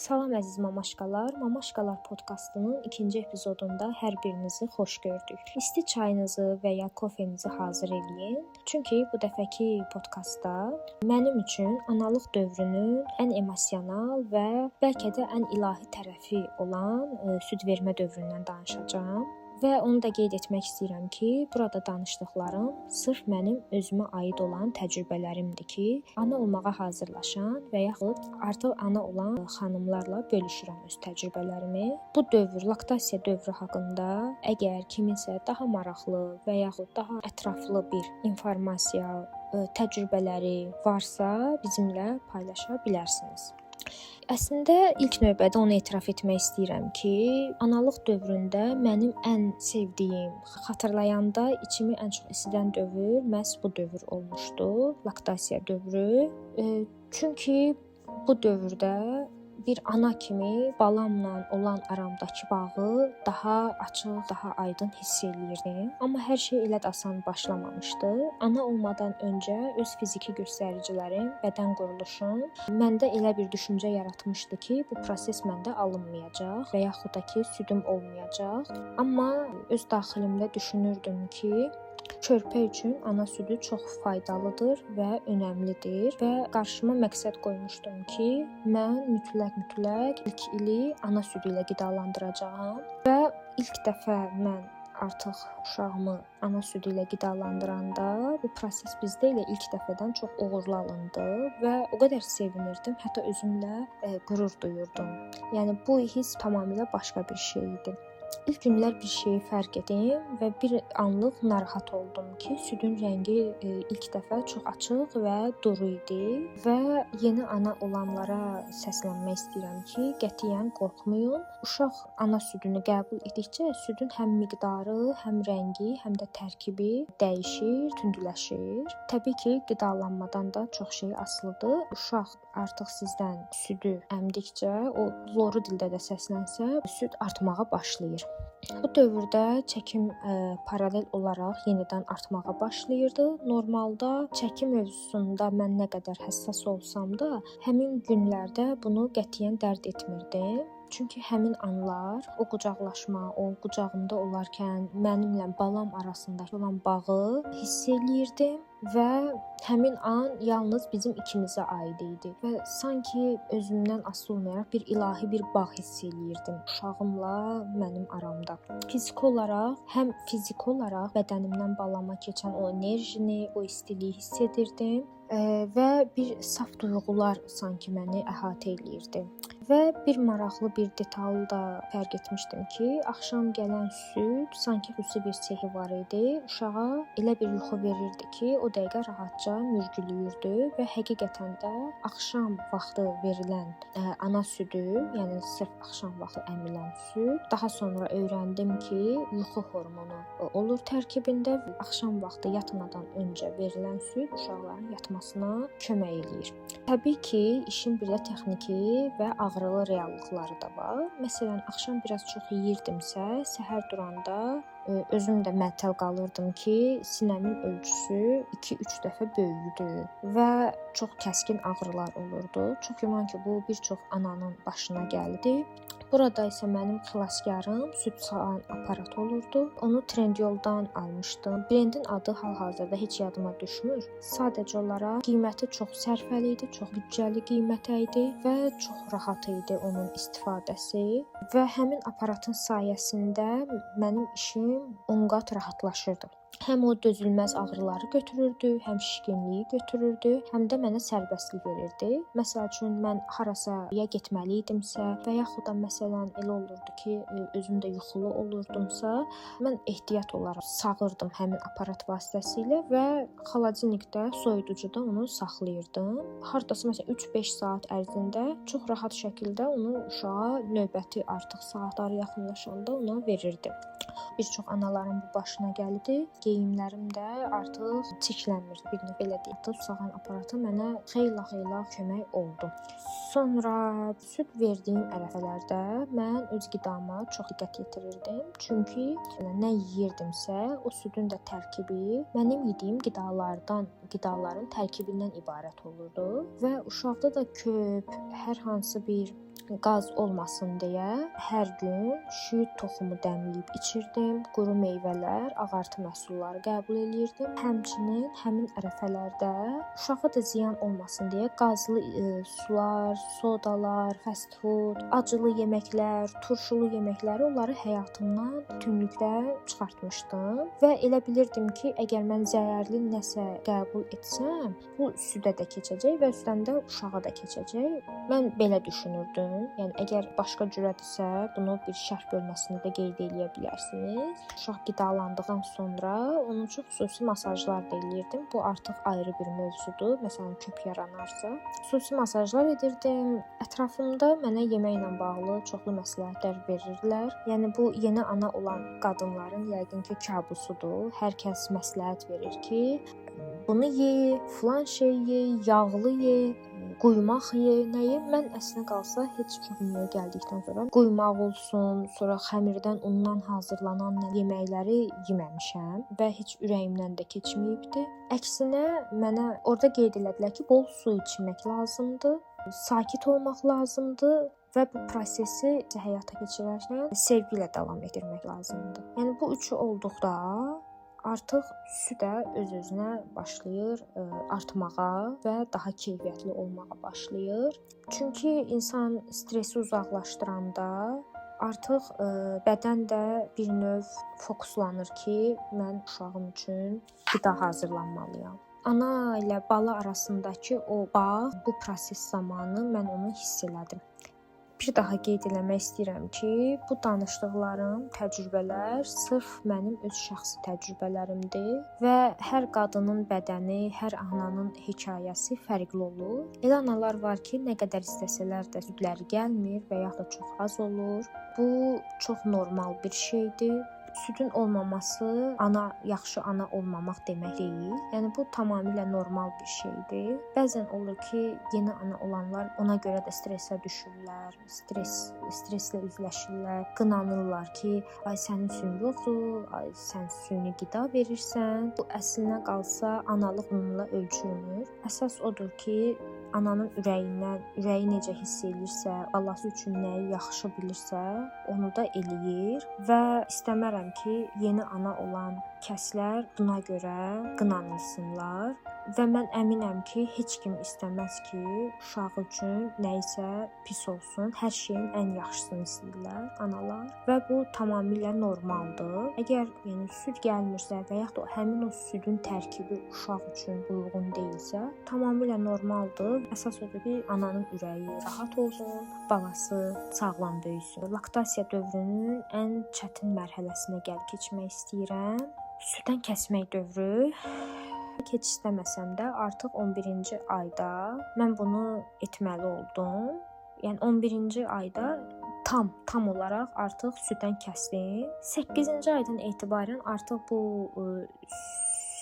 Salam əziz mamaşkalar. Mamaşkalar podkastının ikinci epizodunda hər birinizi xoş gördük. İsti çayınızı və ya kofenizi hazır eləyin. Çünki bu dəfəki podkastda mənim üçün analıq dövrünün ən emosional və bəlkə də ən ilahi tərəfi olan süd vermə dövründən danışacağam. Və onu da qeyd etmək istəyirəm ki, burada danışdıqlarım sırf mənim özümə aid olan təcrübələrimdir ki, ana olmağa hazırlaşan və yaxud artıq ana olan xanımlarla bölüşürəm öz təcrübələrimi. Bu dövr, laktasiya dövrü haqqında əgər kiminsə daha maraqlı və yaxud daha ətraflı bir informasiya, təcrübələri varsa, bizimlə paylaşa bilərsiniz. Əslində ilk növbədə onu etiraf etmək istəyirəm ki, analıq dövründə mənim ən sevdiyim, xatırlayanda içimi ən çox isidən dövr məhz bu dövr olmuşdu, laktasiya dövrü. Çünki bu dövrdə bir ana kimi balamla olan aramdakı bağı daha açıq, daha aydın hiss eləyirdim. Amma hər şey elə də asan başlamamışdı. Ana olmadan öncə öz fiziki göstəricilərim, bədən quruluşum məndə elə bir düşüncə yaratmışdı ki, bu proses məndə alınmayacaq və yaxud da ki, südüm olmayacaq. Amma öz daxilimdə düşünürdüm ki, körpə üçün ana südü çox faydalıdır və önəmlidir və qarşıma məqsəd qoymuşdum ki, mən mütləq ilk ili ana südü ilə qidalandıracağam və ilk dəfə mən artıq uşağımı ana südü ilə qidalandıranda bu proses bizdə elə ilk dəfədən çox uğurlu alındı və o qədər sevinirdim, hətta özümlə qürur duyurdum. Yəni bu hiss tamamilə başqa bir şey idi. İlk günlər bir şeyi fərq etdim və bir anlıq narahat oldum ki, südün rəngi ilk dəfə çox açıq və duru idi və yeni ana olanlara səslənmək istəyirəm ki, qətiyyən qorxmayın. Uşaq ana südünü qəbul etdikcə südün həm miqdarı, həm rəngi, həm də tərkibi dəyişir, tündüləşir. Təbii ki, qidalanmadan da çox şey asılıdır. Uşaq artıq sizdən südü əmdikcə, o loru dildə də səslənsə, süd artmağa başlayır. Bu dövrdə çəkim paralel olaraq yenidən artmağa başlayırdı. Normalda çəkim mövzusunda mən nə qədər həssas olsam da, həmin günlərdə bunu qətiyyən dərd etmirdim. Çünki həmin anlar, o qucaqlaşma, o qucağımda olarkən mənimlə balam arasındakı olan bağı hiss eləyirdim və həmin an yalnız bizim ikimizə aid idi və sanki özümdən asılı olmayaraq bir ilahi bir bağ hiss eləyirdim uşağımla mənim aramda. Fiziki olaraq, həm fiziki olaraq bədənimdən balama keçən o enerjini, o istiliyi hiss edirdim və bir saf duyğular sanki məni əhatə eləyirdi. Və bir maraqlı bir detal da fərq etmişdim ki, axşam gələn süd sanki xüsusi bir sehi var idi. Uşağa elə bir yuxu verirdi ki, o dəqiqə rahatca mürgülüyürdü və həqiqətən də axşam vaxtı verilən ana südü, yəni sırf axşam vaxtı əmilən süd, daha sonra öyrəndim ki, yuxu hormonu olur tərkibində. Axşam vaxtı yatmadan öncə verilən süd uşaqların yatmasına kömək eləyir. Təbii ki, işin bir də texniki və ağrılı reallıqları da var. Məsələn, axşam biraz çox yeyirdimsə, səhər duranda özüm də məəttəl qalırdım ki, sinəmin ölçüsü 2-3 dəfə böyüdü və çox kəskin ağrılar olurdu. Çox güman ki, bu bir çox ananın başına gəldi. Burada isə mənim xilaskarım süd sağan aparat olurdu. Onu Trendyoldan almışdım. Brendin adı hal-hazırda heç yadıma düşmür. Sadəcə olaraq qiyməti çox sərfəli idi, çox büdcəli qiymətə idi və çox rahat idi onun istifadəsi və həmin aparatın sayəsində mənim işim 10 qat rahatlaşırdı. Həm o dözülməz ağrıları götürürdü, həm şişkinliyi götürürdü, həm də mənə sərbəstlik verirdi. Məsəl üçün mən harasa ya getməli idimsə və yaxud da məsələn elə olurdu ki, özüm də yuxulu olurdumsa, mən ehtiyat olaraq sağırdım həmin aparat vasitəsilə və xaladenikdə, soyuducuda onu saxlayırdım. Hardasa məsələn 3-5 saat ərzində çox rahat şəkildə onu uşağa növbəti artıq saatları yaxınlaşanda ona verirdim. Bir çox anaların bu başına gəldi. Geyimlərim də artıq çiklənmir, bir növ belə deyək. Süd sağan aparatı mənə xeyli kömək oldu. Sonra süd verdiyim ərəfələrdə mən öz qidama çox diqqət yetirirdim. Çünki nə yeyirdimsə, o südün də tərkibi mənim yediyim qidaların tərkibindən ibarət olurdu və uşaqda da köp, hər hansı bir qaz olmasın deyə hər gün şüyüd toxumu dəmləyib içirdim. Quru meyvələr, ağartı məhsulları qəbul eləyirdim. Həmçinin həmin ərəfələrdə uşağa da ziyan olmasın deyə qazlı sular, sodalar, fast food, acılı yeməklər, turşulu yeməkləri onları həyatımdan bütünlüklə çıxartmışdım və elə bilirdim ki, əgər mən zərərli nəsə qəbul etsəm, bu südə də keçəcək və üstdən də uşağa da keçəcək. Mən belə düşünürdüm. Yəni əgər başqa cürədirsə, bunu bir şərh bölməsində də qeyd edə bilərsiniz. Uşaq qidalandıqdan sonra onun üçün xüsusi masajlar da eləyirdim. Bu artıq ayrı bir mövzudur. Məsələn, köp yaranarsa, xüsusi masajlar edirdim. Ətrafımda mənə yeməklə bağlı çoxlu məsləhətlər verirdilər. Yəni bu yeni ana olan qadınların yəqin ki, kabusudur. Hər kəs məsləhət verir ki, bunu ye, filan şey ye, yağlı ye, quymaq ye, nəyi? Mən əslində qalsa heç çox yeməyə gəldikdən sonra quymaq olsun, sonra xəmirdən, undan hazırlanan yeməkləri yeməmişəm və heç ürəyimdən də keçməyibdi. Əksinə mənə orada qeyd elədilər ki, bol su içmək lazımdır, sakit olmaq lazımdır və bu prosesi həyata keçirərkən sevgi ilə davam etdirmək lazımdır. Yəni bu üçü olduqda artıq süd də öz-özünə başlayır artmağa və daha keyfiyyətli olmağa başlayır. Çünki insan stresi uzaqlaşdıranda artıq bədən də bir növ fokuslanır ki, mən uşağım üçün qida hazırlanmalıyam. Ana ilə bala arasındakı o bağ, bu proses zamanı mən onu hiss elədim. Bir daha qeyd eləmək istəyirəm ki, bu danışdıqlarım, təcrübələr sırf mənim öz şəxsi təcrübələrimdir və hər qadının bədəni, hər ananın hekayəsi fərqli olur. Elə analar var ki, nə qədər istəsələr də südləri gəlmir və ya da çox az olur. Bu çox normal bir şeydir. Südün olmaması yaxşı ana olmamaq demək deyil. Yəni bu tamamilə normal bir şeydir. Bəzən olur ki, yeni ana olanlar ona görə də stressə düşürlər, stresslə üzləşirlər, qınanırlar ki, ay sənin südün yoxdur, ay sən süni qida verirsən. Bu əslində qalsa analıq bununla ölçülmür. Əsas odur ki, ananın ürəyi necə hiss edirsə, balası üçün nəyi yaxşı bilirsə, onu da eləyir və istəmərəm ki, yeni ana olan kəslər buna görə qınanılsınlar və mən əminəm ki, heç kim istəməz ki, uşağı üçün nə isə pis olsun. Hər şeyin ən yaxşısını istəyirlər analar və bu tamamilə normaldır. Əgər süd gəlmirsə və ya da həmin o südün tərkibi uşaq üçün uyğun deyilsə, tamamilə normaldır. Əsas odur ki, ananın ürəyi rahat olsun, balası sağlam böyüsün. Laktasiya dövrünün ən çətin mərhələsinə gəl keçmək istəyirəm. Süddən kəsmək dövrü. Heç istəməsəm də artıq 11-ci ayda mən bunu etməli oldum. Yəni 11-ci ayda tam olaraq artıq süddən kəsdim. 8-ci aydan etibarən artıq bu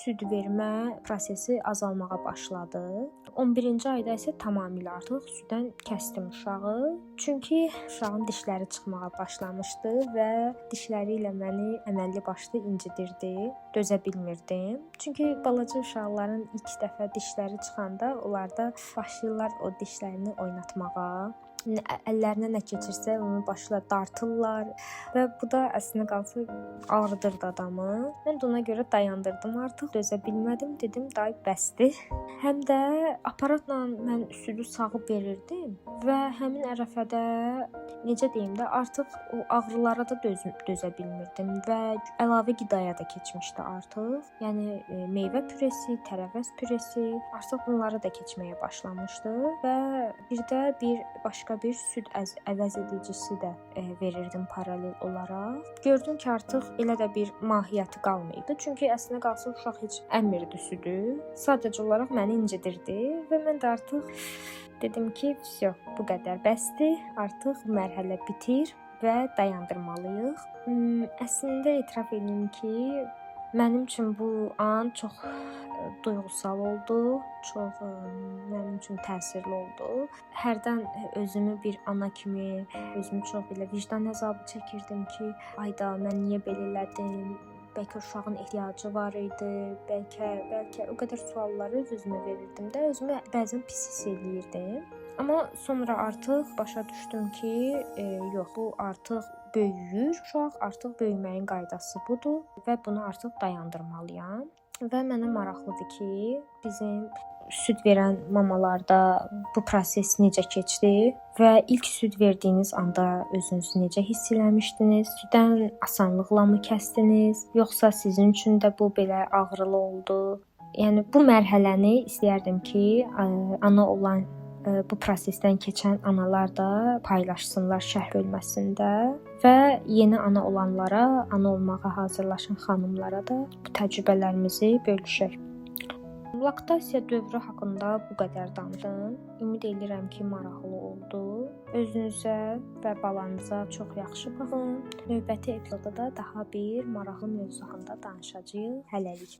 süd vermə prosesi azalmağa başladı. 11-ci ayda isə tamamilə artıq süddən kəsdim uşağı. Çünki uşağın dişləri çıxmağa başlamışdı və dişləri ilə məni əməlli başlı incidirdi. Dözə bilmirdim. Çünki balaca uşaqların ilk dəfə dişləri çıxanda onlarda başlayırlar o dişlərini oynatmağa. Əllərinə nə keçirsə onu başla dartırlar və bu da əslində qalsa ağrıdırdı adamı. Mən də ona görə dayandırdım. Artıq dözə bilmədim. Dedim, day bəsdir. Həm də aparatla mən südü sağıb verirdim və həmin ərəfədə necə deyim də artıq o ağrılara da dözə bilmirdim və əlavə qidaya da keçmişdi artıq. Yəni meyvə püresi, tərəvəz püresi, artıq bunları da keçməyə başlamışdı və bir də başqa bir süd əvəz edicisi də verirdim paralel olaraq. Gördüm ki, artıq elə də bir mahiyyəti qalmayıb. Çünki əslində qalsa uşaq heç əmmirdi südü. Sadəcə olaraq məni incidirdi və mən də artıq dedim ki, vəsə, bu qədər bəsdir. Artıq bu mərhələ bitir və dayandırmalıyıq. Əslində etiraf edim ki, mənim üçün bu an çox duyğusal oldu, çox mənim üçün təsirli oldu. Hərdən özümü bir ana kimi, özümü çox belə vicdan əzabı çəkirdim ki, ayda mən niyə belə elədim? Bəlkə uşağın ehtiyacı var idi, bəlkə o qədər sualları öz-özümə verirdim də, özümü bəzən pis hiss eləyirdim. Amma sonra artıq başa düşdüm ki, yox, bu artıq böyüyür. Uşaq artıq böyüməyin qaydası budur və bunu artıq dayandırmalıyam. Və mənə maraqlıdır ki, bizim süd verən mamalarda bu proses necə keçdi və ilk süd verdiyiniz anda özünüzü necə hiss eləmişdiniz? Süddən asanlıqla kəsdiniz, yoxsa sizin üçün də bu belə ağrılı oldu? Yəni bu mərhələni istəyərdim ki, ana olan bu prosesdən keçən analar da paylaşsınlar şərh bölməsində və yeni ana olanlara, ana olmağa hazırlaşan xanımlara da bu təcrübələrimizi bölüşək. Laktasiya dövrü haqqında bu qədər danışdım. Ümid edirəm ki, maraqlı oldu. Özünüzə və balanıza çox yaxşı baxın. Növbəti epizodda daha bir maraqlı mövzu haqqında danışacağıq. Hələlik.